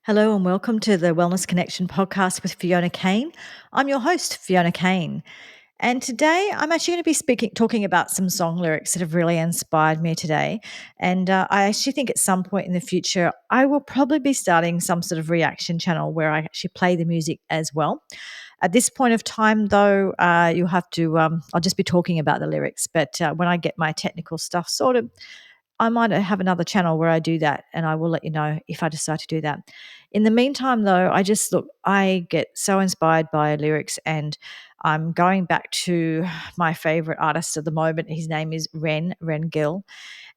Hello and welcome to the Wellness Connection podcast with Fiona Kane. I'm your host, Fiona Kane. And today I'm actually going to be talking about some song lyrics that have really inspired me today. And I actually think at some point in the future, I will probably be starting some sort of reaction channel where I actually play the music as well. At this point of time, though, you'll have to, I'll just be talking about the lyrics. But when I get my technical stuff sorted, I might have another channel where I do that, and I will let you know if I decide to do that. In the meantime, though, I get so inspired by lyrics, and I'm going back to my favorite artist at the moment. His name is Ren Gill,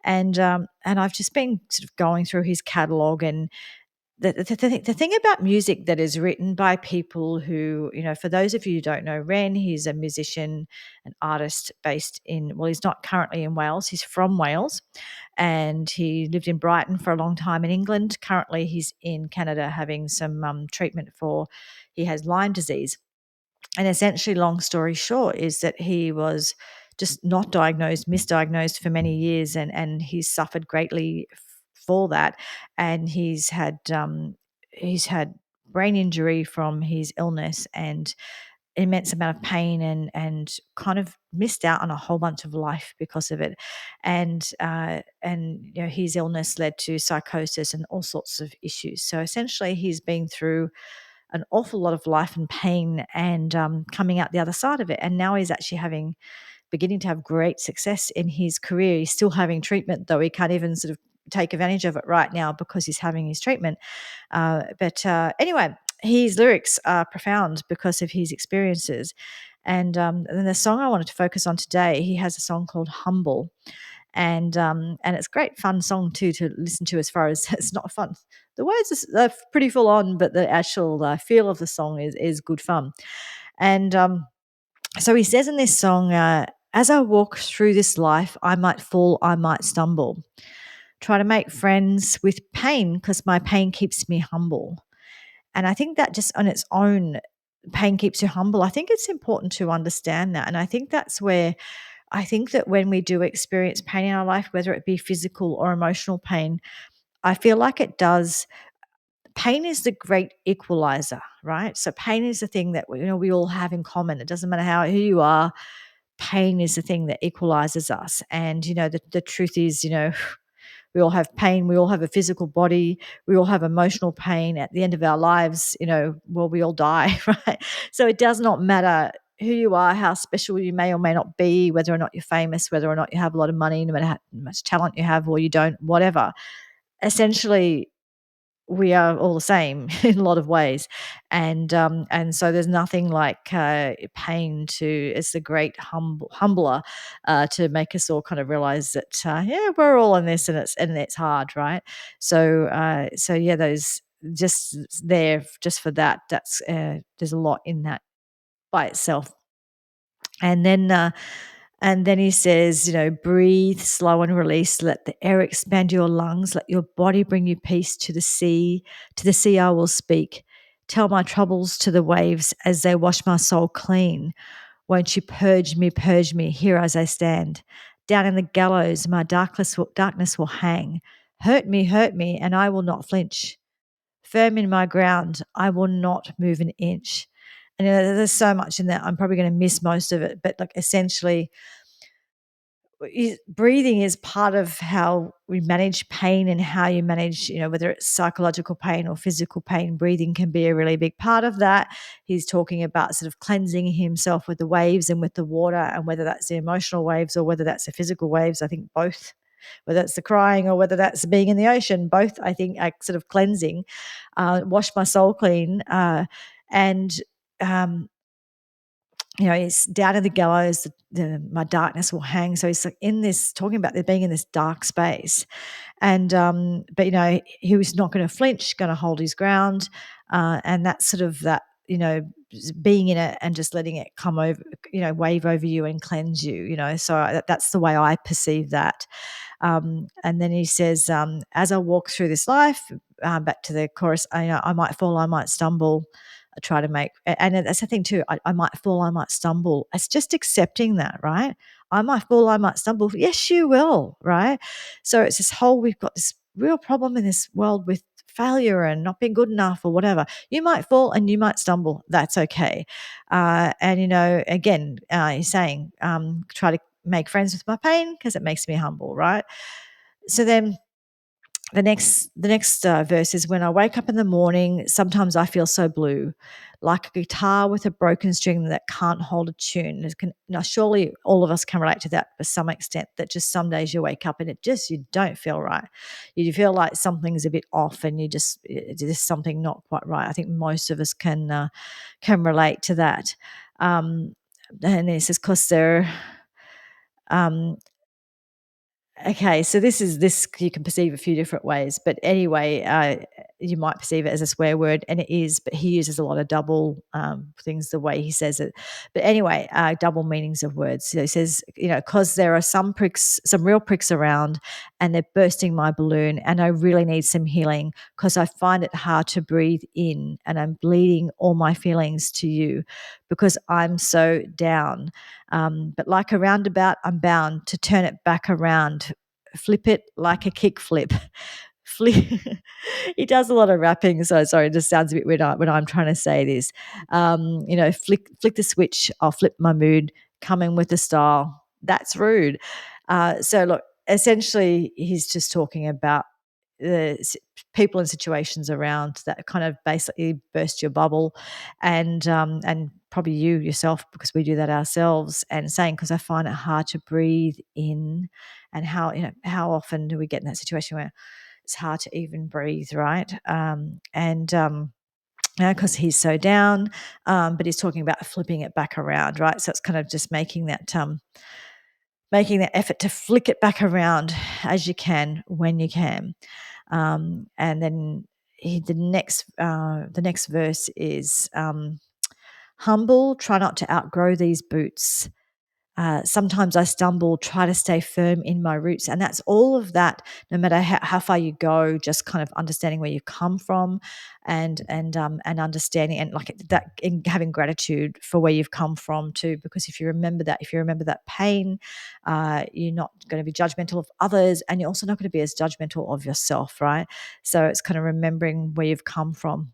and I've just been sort of going through his catalog. And the thing about music that is written by people who, for those of you who don't know Ren, he's a musician, an artist based he's not currently in Wales, he's from Wales, and he lived in Brighton for a long time in England. Currently, he's in Canada having some treatment he has Lyme disease. And essentially, long story short, is that he was just not diagnosed, misdiagnosed for many years, and he's suffered greatly for that. And he's had brain injury from his illness and immense amount of pain, and kind of missed out on a whole bunch of life because of it. And his illness led to psychosis and all sorts of issues. So essentially, he's been through an awful lot of life and pain, and coming out the other side of it. And now he's actually beginning to have great success in his career. He's still having treatment, though he can't even sort of take advantage of it right now because he's having his treatment. But anyway, his lyrics are profound because of his experiences. And then the song I wanted to focus on today, he has a song called Humble. And it's a great fun song too to listen to. As far as it's not fun, the words are pretty full on, but the actual feel of the song is good fun. And so he says in this song, as I walk through this life, I might fall, I might stumble. Try to make friends with pain because my pain keeps me humble. And I think that just on its own, pain keeps you humble. I think it's important to understand that. And I think that's where I think that when we do experience pain in our life, whether it be physical or emotional pain, I feel like it does. Pain is the great equalizer, right? So pain is the thing that we all have in common. It doesn't matter who you are. Pain is the thing that equalizes us. And the truth is, we all have pain. We all have a physical body. We all have emotional pain. At the end of our lives, well, we all die, right? So it does not matter who you are, how special you may or may not be, whether or not you're famous, whether or not you have a lot of money, no matter how much talent you have or you don't, whatever. Essentially, we are all the same in a lot of ways, and so there's nothing like pain to it's the great humbler to make us all kind of realize that yeah, we're all in this, and it's hard, right? So yeah, those just there just for that. That's there's a lot in that by itself. And then uh, and then he says, breathe, slow and release. Let the air expand your lungs. Let your body bring you peace to the sea. To the sea I will speak. Tell my troubles to the waves as they wash my soul clean. Won't you purge me here as I stand? Down in the gallows, my darkness will hang. Hurt me, and I will not flinch. Firm in my ground, I will not move an inch. And there's so much in that. I'm probably going to miss most of it, but like essentially, breathing is part of how we manage pain, and how you manage, whether it's psychological pain or physical pain. Breathing can be a really big part of that. He's talking about sort of cleansing himself with the waves and with the water, and whether that's the emotional waves or whether that's the physical waves. I think both, whether it's the crying or whether that's being in the ocean, both I think are sort of cleansing. Wash my soul clean. And um, it's down in the gallows, my darkness will hang. So he's like in this, talking about there being in this dark space. But he was not going to flinch, going to hold his ground. And that's sort of that, being in it and just letting it come over, wave over you and cleanse you, So that's the way I perceive that. And then he says, as I walk through this life, back to the chorus, I might fall, I might stumble. I try to make, and that's the thing too. I might fall, I might stumble. It's just accepting that, right? I might fall, I might stumble. Yes, you will, right? So it's this whole, we've got this real problem in this world with failure and not being good enough or whatever. You might fall and you might stumble. That's okay. And, again, he's saying, try to make friends with my pain because it makes me humble, right? So then the next verse is, when I wake up in the morning, sometimes I feel so blue, like a guitar with a broken string that can't hold a tune. Now, surely all of us can relate to that to some extent, that just some days you wake up and you don't feel right. You feel like something's a bit off and there's something not quite right. I think most of us can relate to that. And it says, because they're um, okay, so this you can perceive a few different ways, but anyway, you might perceive it as a swear word, and it is, but he uses a lot of double things the way he says it. But anyway, double meanings of words. So he says, because there are some pricks, some real pricks around, and they're bursting my balloon, and I really need some healing because I find it hard to breathe in, and I'm bleeding all my feelings to you because I'm so down. But like a roundabout, I'm bound to turn it back around, flip it like a kick flip. Flip. He does a lot of rapping, so sorry, it just sounds a bit weird when I'm trying to say this. Flick the switch, I'll flip my mood, coming with the style. That's rude. So look, essentially, he's just talking about the people and situations around that kind of basically burst your bubble, and probably you yourself, because we do that ourselves, and saying, because I find it hard to breathe in. And how often do we get in that situation where it's hard to even breathe, right? Because he's so down, but he's talking about flipping it back around, right? So it's kind of just making that effort to flick it back around as you can when you can. And then the next verse is, humble, try not to outgrow these boots. Sometimes I stumble, try to stay firm in my roots. And that's all of that, no matter how far you go, just kind of understanding where you come from, and understanding, and like that, in having gratitude for where you've come from too. Because if you remember that pain, you're not going to be judgmental of others, and you're also not going to be as judgmental of yourself, right? So it's kind of remembering where you've come from.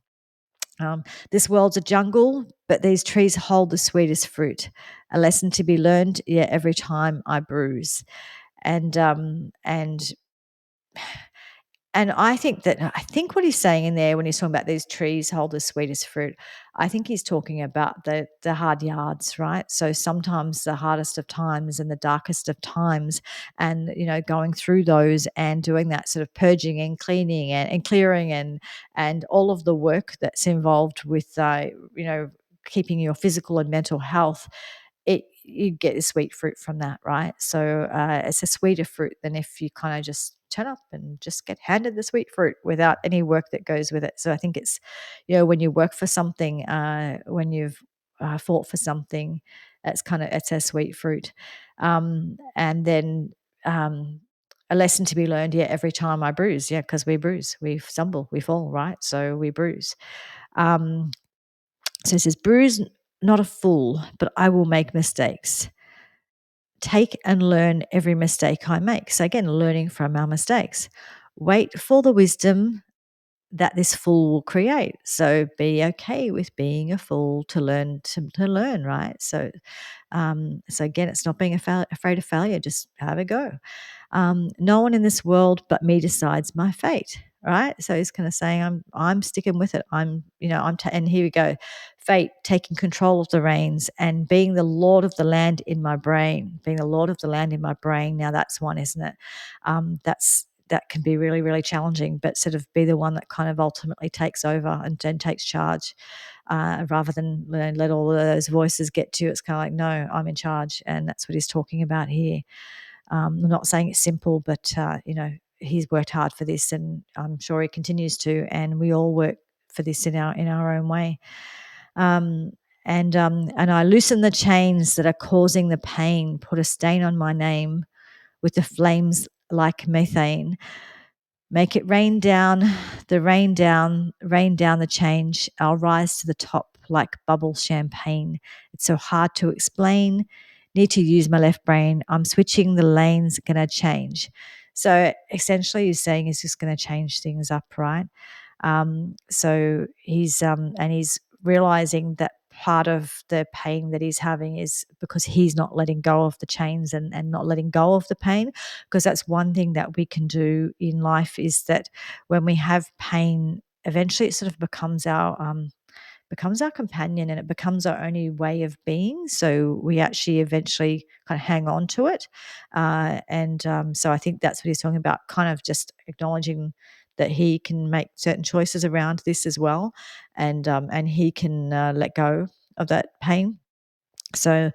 This world's a jungle, but these trees hold the sweetest fruit. A lesson to be learned, yeah, every time I bruise. And and I think what he's saying in there when he's talking about these trees hold the sweetest fruit, I think he's talking about the hard yards, right? So sometimes the hardest of times and the darkest of times, and going through those and doing that sort of purging and cleaning and clearing, and all of the work that's involved with keeping your physical and mental health, you get a sweet fruit from that, right? So it's a sweeter fruit than if you kind of just turn up and just get handed the sweet fruit without any work that goes with it. So I think it's, when you work for something, when you've fought for something, it's a sweet fruit. And then a lesson to be learned, yeah, every time I bruise, yeah, because we bruise, we stumble, we fall, right? So we bruise. Um, so it says, bruise not a fool, but I will make mistakes. Take and learn every mistake I make. So again, learning from our mistakes. Wait for the wisdom that this fool will create. So be okay with being a fool to learn, right? So again, it's not being afraid of failure. Just have a go. No one in this world but me decides my fate. Right. So he's kind of saying, I'm sticking with it. And here we go. Fate taking control of the reins and being the Lord of the land in my brain, being the Lord of the land in my brain. Now that's one, isn't it? That can be really, really challenging, but sort of be the one that kind of ultimately takes over and takes charge, rather than let all of those voices get to you. It's kind of like, no, I'm in charge. And that's what he's talking about here. I'm not saying it's simple, but he's worked hard for this, and I'm sure he continues to. And we all work for this in our own way. Um, and I loosen the chains that are causing the pain. Put a stain on my name with the flames like methane. Make it rain down the change. I'll rise to the top like bubble champagne. It's so hard to explain. Need to use my left brain. I'm switching the lanes, gonna change. So essentially, he's saying he's just gonna change things up, right? So he's realizing that part of the pain that he's having is because he's not letting go of the chains and not letting go of the pain. Because that's one thing that we can do in life, is that when we have pain, eventually it sort of becomes our companion, and it becomes our only way of being. So we actually eventually kind of hang on to it. So I think that's what he's talking about, kind of just acknowledging that he can make certain choices around this as well, and he can let go of that pain. So,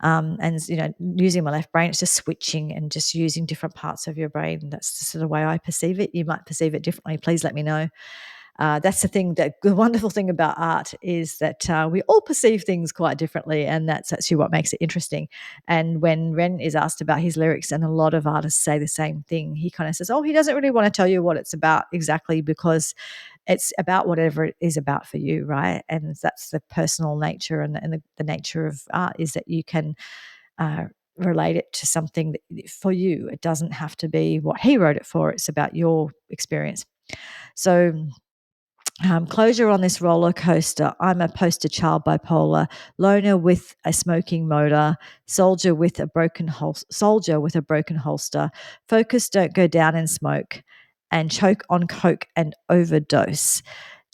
using my left brain, it's just switching and just using different parts of your brain. That's the sort of way I perceive it. You might perceive it differently. Please let me know. That's the thing, that the wonderful thing about art is that we all perceive things quite differently, and that's actually what makes it interesting. And when Ren is asked about his lyrics, and a lot of artists say the same thing, he kind of says, "Oh, he doesn't really want to tell you what it's about exactly, because it's about whatever it is about for you, right?" And that's the personal nature, and the nature of art is that you can uh, relate it to something that, for you, it doesn't have to be what he wrote it for. It's about your experience. So closure on this roller coaster. I'm a poster child bipolar, loner with a smoking motor, soldier with a broken holster. Focus, don't go down in smoke, and choke on coke and overdose.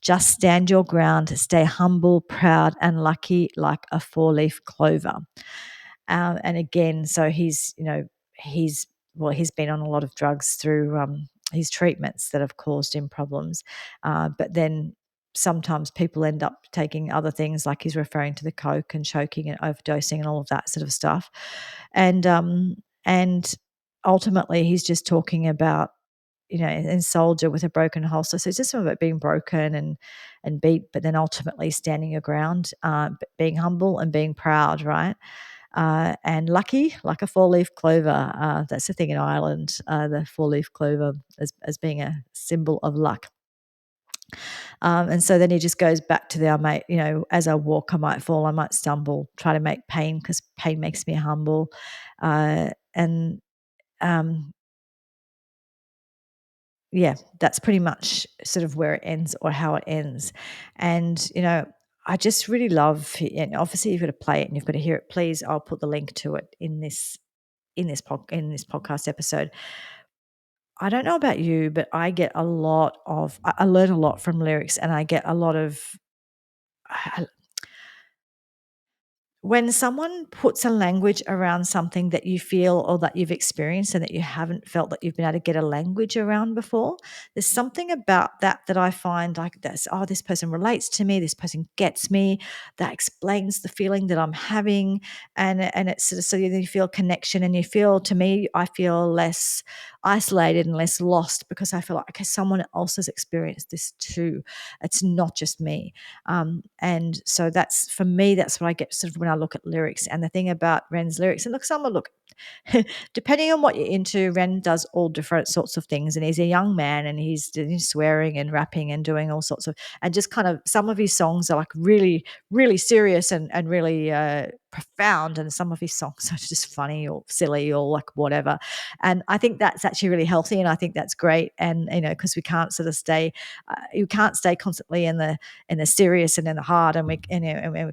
Just stand your ground, stay humble, proud, and lucky like a four-leaf clover. And again, so he's he's been on a lot of drugs through his treatments that have caused him problems. But then sometimes people end up taking other things, like he's referring to the coke and choking and overdosing and all of that sort of stuff. And ultimately, he's just talking about, and soldier with a broken holster. So it's just about being broken and beat, but then ultimately standing your ground, being humble and being proud, right? And lucky, like a four-leaf clover. That's the thing in Ireland, the four-leaf clover as being a symbol of luck. And so then he just goes back to the, I might, as I walk, I might fall, I might stumble, try to make pain, because pain makes me humble. And um, yeah, that's pretty much sort of where it ends, or how it ends. And, I just really love, and obviously you've got to play it and you've got to hear it. Please, I'll put the link to it in this podcast episode. I don't know about you, but I get a lot of I learn a lot from lyrics, and I get a lot of when someone puts a language around something that you feel or that you've experienced and that you haven't felt that you've been able to get a language around before, there's something about that I find like this. Oh, this person relates to me. This person gets me. That explains the feeling that I'm having, and it's sort of, so you feel connection, and you feel, to me, I feel less isolated and less lost, because I feel like, okay, someone else has experienced this too. It's not just me. And so that's, for me, that's what I get sort of when I look at lyrics. And the thing about Ren's lyrics, and look, some will look, depending on what you're into, Ren does all different sorts of things. And he's a young man, and he's doing swearing and rapping and doing all sorts of, and just kind of, some of his songs are like really, really serious and really profound. And some of his songs are just funny or silly or like whatever. And I think that's actually really healthy. And I think that's great. And, because we can't sort of stay, you can't stay constantly in the serious and in the hard, and we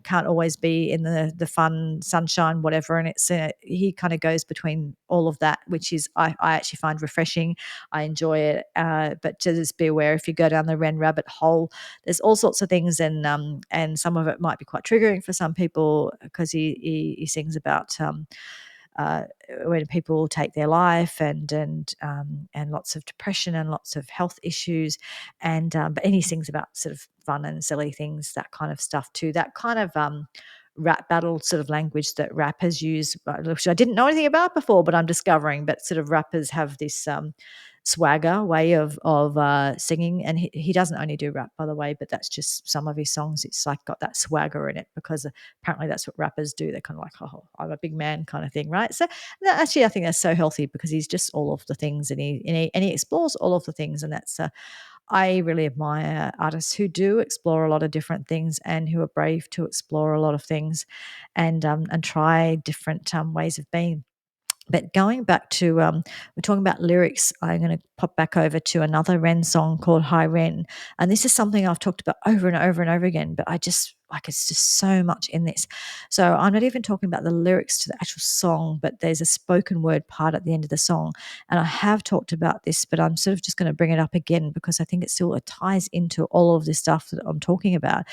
can't always be in the fun sunshine, whatever. And it's he kind of goes between all of that, which is, I actually find refreshing. I enjoy it, but just be aware, if you go down the Ren rabbit hole, there's all sorts of things, and some of it might be quite triggering for some people, because he sings about uh, when people take their life, and lots of depression and lots of health issues, but he sings about sort of fun and silly things, that kind of stuff too. That kind of rap battle sort of language that rappers use, which I didn't know anything about before, but I'm discovering. But sort of rappers have this swagger way of singing, and he doesn't only do rap, by the way, but that's just some of his songs. It's like got that swagger in it, because apparently that's what rappers do. They're kind of like, oh, I'm a big man kind of thing, right? So actually, I think that's so healthy, because he's just all of the things, and he explores all of the things, and that's I really admire artists who do explore a lot of different things, and who are brave to explore a lot of things, and try different ways of being. But going back to, we're talking about lyrics. I'm going to pop back over to another Ren song called Hi Ren. And this is something I've talked about over and over and over again, but I just like it's just so much in this. So I'm not even talking about the lyrics to the actual song, but there's a spoken word part at the end of the song. And I have talked about this, but I'm sort of just going to bring it up again because I think it ties into all of this stuff that I'm talking about.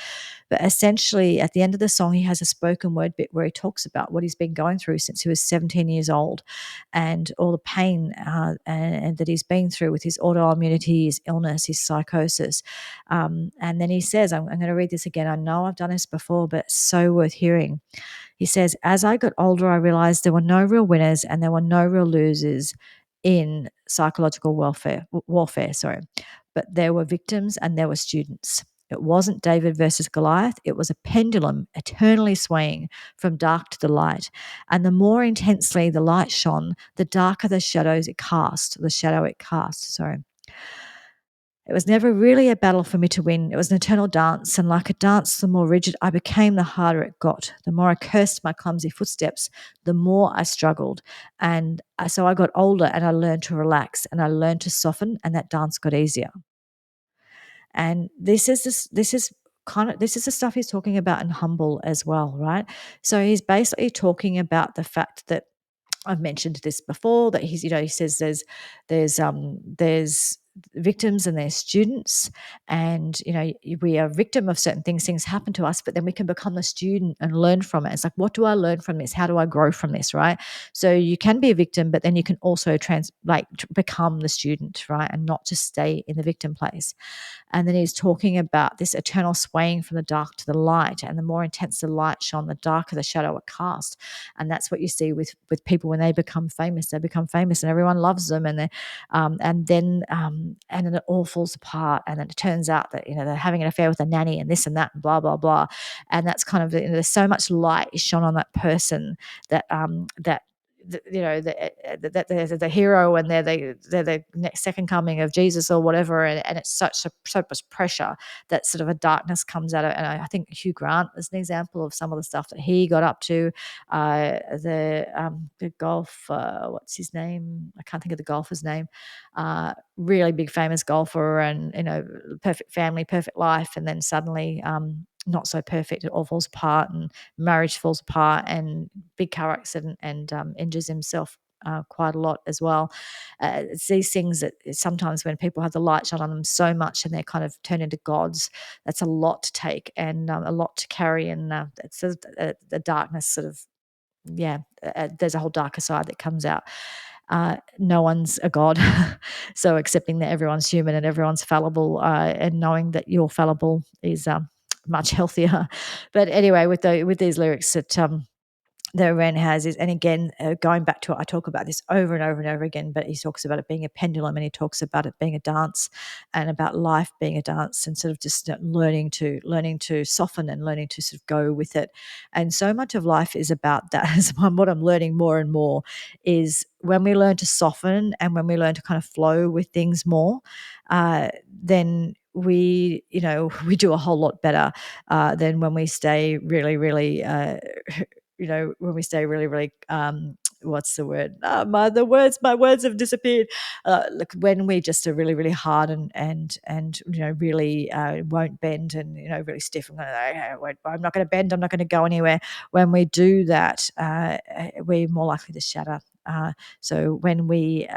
But essentially, at the end of the song, he has a spoken word bit where he talks about what he's been going through since he was 17 years old and all the pain and that he's been through with his autoimmunity, his illness, his psychosis. And then he says, I'm going to read this again. I know I've done this before, but it's so worth hearing. He says, as I got older, I realized there were no real winners and there were no real losers in psychological warfare, sorry. But there were victims and there were students. It wasn't David versus Goliath. It was a pendulum eternally swaying from dark to the light. And the more intensely the light shone, the darker the shadow it cast. Sorry. It was never really a battle for me to win. It was an eternal dance, and like a dance, the more rigid I became, the harder it got. The more I cursed my clumsy footsteps, the more I struggled. And so I got older and I learned to relax and I learned to soften, and that dance got easier. And this is the stuff he's talking about in Humble as well, right? So he's basically talking about the fact that I've mentioned this before that he says there's victims and there's students, and we are a victim of certain things happen to us, but then we can become a student and learn from it. It's like, what do I learn from this? How do I grow from this, right? So you can be a victim, but then you can also become the student, right, and not just stay in the victim place. And then he's talking about this eternal swaying from the dark to the light. And the more intense the light shone, the darker the shadow it cast. And that's what you see with people when they become famous. They become famous and everyone loves them. And then it all falls apart. And then it turns out that, they're having an affair with a nanny and this and that and blah, blah, blah. And that's kind of, there's so much light is shone on that person that that they're the hero and they're the next second coming of Jesus or whatever, and it's so much pressure that sort of a darkness comes out of it. And I think Hugh Grant is an example of some of the stuff that he got up to. The golf, what's his name? I can't think of the golfer's name. Really big famous golfer, and perfect family, perfect life, and then suddenly not so perfect. It all falls apart, and marriage falls apart, and big car accident, and injures himself quite a lot as well. It's these things that sometimes when people have the light shone on them so much and they're kind of turned into gods, that's a lot to take and a lot to carry. And it's the darkness sort of, yeah, there's a whole darker side that comes out. No one's a god. So accepting that everyone's human and everyone's fallible, and knowing that you're fallible is much healthier. But anyway, with these lyrics that Ren has is, and again, going back to it, I talk about this over and over and over again, but he talks about it being a pendulum, and he talks about it being a dance, and about life being a dance, and sort of just learning to soften and learning to sort of go with it. And so much of life is about that. As what I'm learning more and more is when we learn to soften and when we learn to kind of flow with things more, then we do a whole lot better than when we stay really, really when we stay really, really, what's the word? My words have disappeared. Look, when we just are really, really hard and really won't bend and really stiff and I'm not going to bend. I'm not going to go anywhere. When we do that, we're more likely to shatter. So when we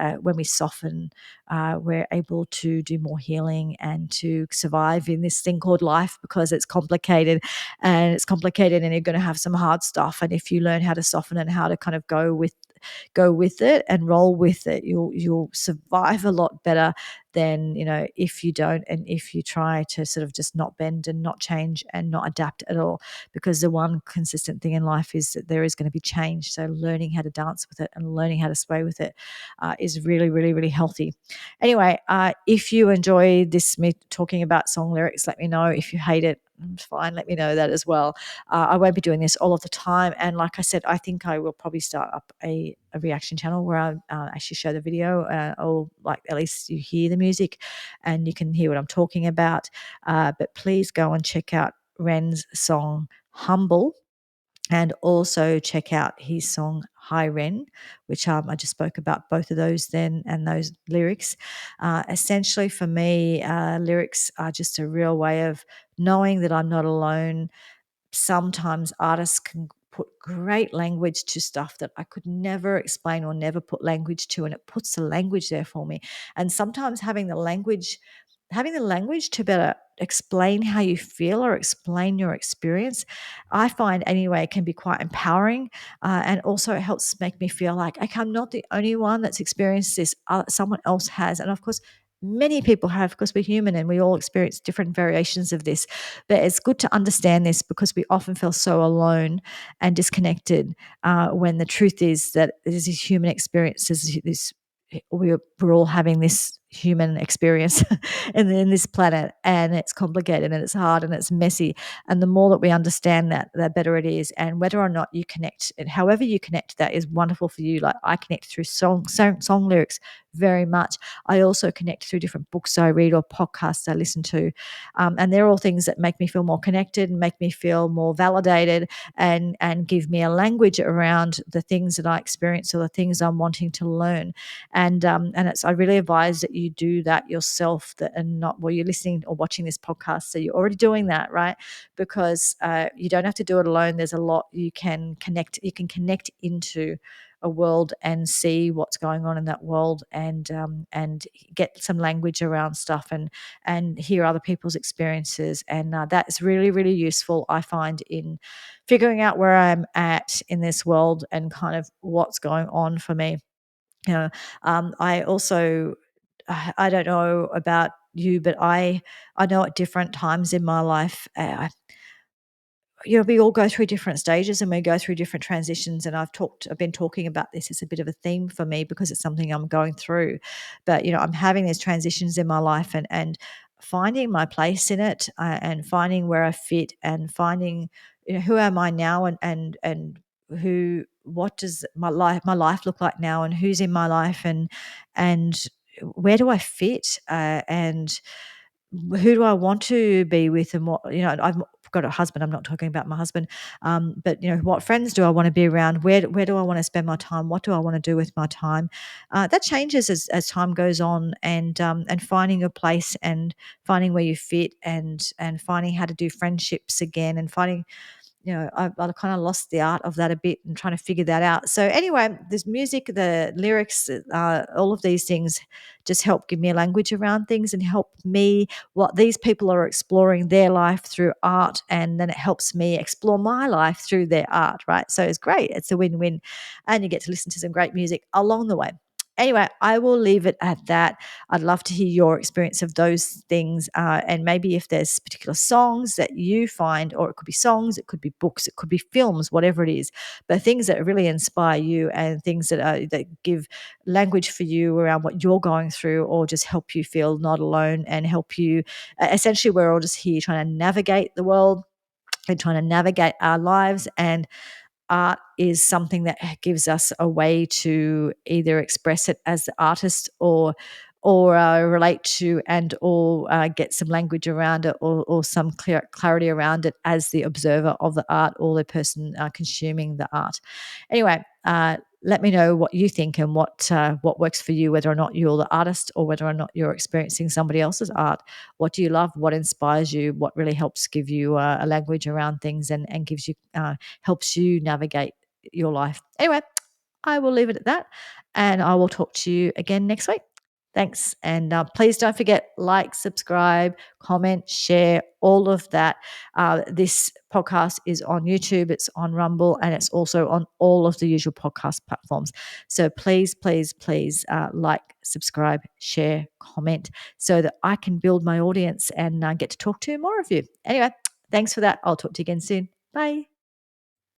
soften, we're able to do more healing and to survive in this thing called life, because it's complicated and you're going to have some hard stuff. And if you learn how to soften and how to kind of go with it and roll with it, you'll survive a lot better than if you don't, and if you try to sort of just not bend and not change and not adapt at all. Because the one consistent thing in life is that there is going to be change. So learning how to dance with it and learning how to sway with it is really, really, really healthy. Anyway, if you enjoy this, me talking about song lyrics, let me know. If you hate it, it's fine, let me know that as well. I won't be doing this all of the time, and like I said, I think I will probably start up a reaction channel where I actually show the video, or like at least you hear the music and you can hear what I'm talking about. But please go and check out Ren's song Humble, and also check out his song Hi Ren, which I just spoke about both of those then and those lyrics. Essentially, for me, lyrics are just a real way of knowing that I'm not alone. Sometimes artists can put great language to stuff that I could never explain or never put language to, and it puts the language there for me. And sometimes having the language to better explain how you feel or explain your experience, I find anyway, can be quite empowering. And also, it helps make me feel like, okay, I'm not the only one that's experienced this. Someone else has. And of course, many people have, because we're human and we all experience different variations of this. But it's good to understand this because we often feel so alone and disconnected, when the truth is that there's this human experience, we're all having this human experience in this planet, and it's complicated and it's hard and it's messy. And the more that we understand that, the better it is. And whether or not you connect, and however you connect, that is wonderful for you. Like I connect through song lyrics very much. I also connect through different books I read or podcasts I listen to. And they're all things that make me feel more connected and make me feel more validated, and give me a language around the things that I experience or the things I'm wanting to learn. And it's, I really advise that you do that yourself, that, and not, well, you're listening or watching this podcast, so you're already doing that, right? Because you don't have to do it alone. There's a lot you can connect into a world and see what's going on in that world, and get some language around stuff, and hear other people's experiences. And that's really, really useful, I find, in figuring out where I'm at in this world and kind of what's going on for me. You know, I also, I don't know about you, but I know at different times in my life, we all go through different stages and we go through different transitions. And I've been talking about this as a bit of a theme for me because it's something I'm going through. But I'm having these transitions in my life, and finding my place in it, and finding where I fit, and finding, who am I now, and who, what does my life look like now, and who's in my life, and where do I fit, and who do I want to be with, and what, I've got a husband. I'm not talking about my husband, but what friends do I want to be around? Where do I want to spend my time? What do I want to do with my time? That changes as time goes on, and finding your place, and finding where you fit, and finding how to do friendships again, and finding, I kind of lost the art of that a bit and trying to figure that out. So anyway, this music, the lyrics, all of these things just help give me a language around things, and help me, what these people are exploring their life through art, and then it helps me explore my life through their art, right? So it's great. It's a win-win, and you get to listen to some great music along the way. Anyway, I will leave it at that. I'd love to hear your experience of those things, and maybe if there's particular songs that you find, or it could be songs, it could be books, it could be films, whatever it is, but things that really inspire you, and things that give language for you around what you're going through, or just help you feel not alone, and help you. Essentially, we're all just here trying to navigate the world and trying to navigate our lives, and art is something that gives us a way to either express it as the artist, or relate to, and or get some language around it, or some clarity around it as the observer of the art, or the person consuming the art. Anyway, let me know what you think, and what works for you, whether or not you're the artist, or whether or not you're experiencing somebody else's art. What do you love? What inspires you? What really helps give you a language around things, and gives you helps you navigate your life. Anyway, I will leave it at that, and I will talk to you again next week. Thanks. And please don't forget, like, subscribe, comment, share, all of that. This podcast is on YouTube, it's on Rumble, and it's also on all of the usual podcast platforms. So please, please, please, like, subscribe, share, comment, so that I can build my audience and get to talk to more of you. Anyway, thanks for that. I'll talk to you again soon. Bye.